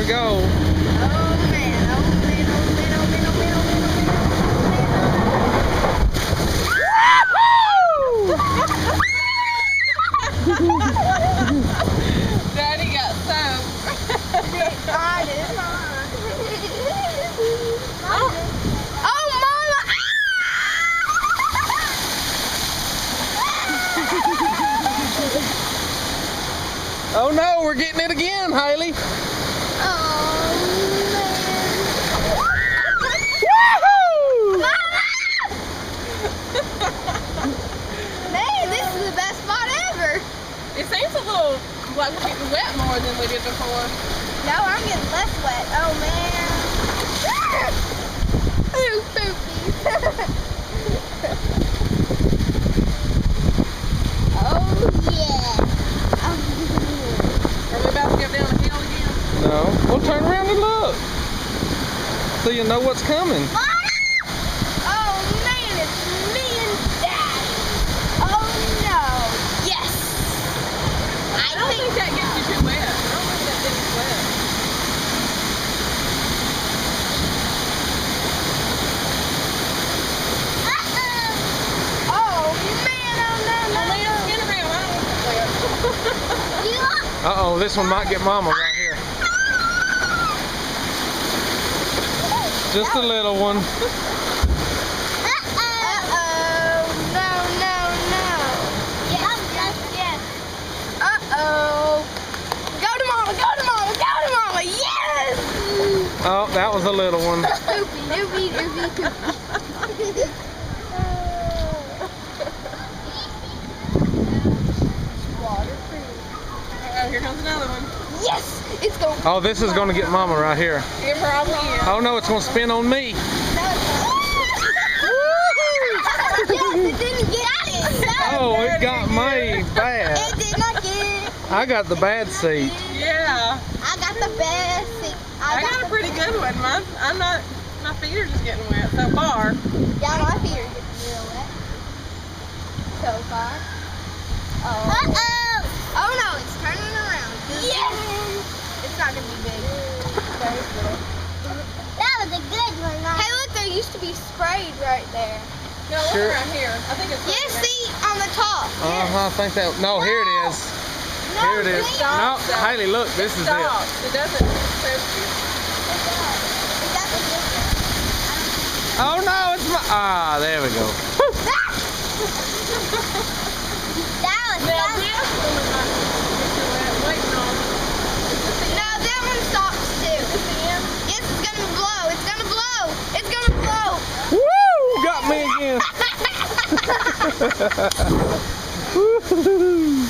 we go. Oh man, oh man, oh man, oh man, oh man, oh man, oh man, oh man. Daddy got soaked. Mine is mine. Oh, Mama! Oh no, we're getting it again, Haley. Oh man! Man, this is the best spot ever. It seems a little like we're getting wet more than we did before. No, I'm getting less wet. Oh man! Ooh, spooky. Oh yeah! Are we about to go down the hill again? No, we'll turn around and look. So you know what's coming. Oh man, it's me and Dad. Oh no. Yes. I don't think that gets you too wet. I don't think that gets you wet. Oh man, oh no, no, Oh man, spin around. I don't want to wet. Uh-oh, this one might get Mama right here. Just a little one. Uh-oh. No, no, no. Yes, yes, yes. Uh-oh. Go to Mama, go to Mama, go to Mama. Yes! Oh, that was a little one. Doopy, doopy, doopy, doopy. Oh, here comes another one. Yes! It's going. Oh, this is going to get Mama right here. It probably is. Oh no, it's going to spin on me. Yes, it didn't get it. Oh, it got me bad. It did not get it. I got the bad seat. Yeah. I got the best seat. I got a pretty good one. My feet are just getting wet so far. Yeah, my feet are getting real wet. So far. Oh. Uh-oh. Oh no, it's turning around. Yes. It's not going to be big. That was a good one, Mom. Hey, look, there used to be sprayed right there. No, look Sure. around here. I think it's Yes, see, on the top. I think that. No, here it is. Here it is. No, Haley, look, this is it. Stop. It doesn't soak you. Oh no, it's my. Ah, there we go. That was Now fun. this one we might get you wet. Waiting on. No, that one stops too. Yes, it's gonna blow. It's gonna blow. It's gonna blow. Woo! Got me again. Woo-hoo-hoo.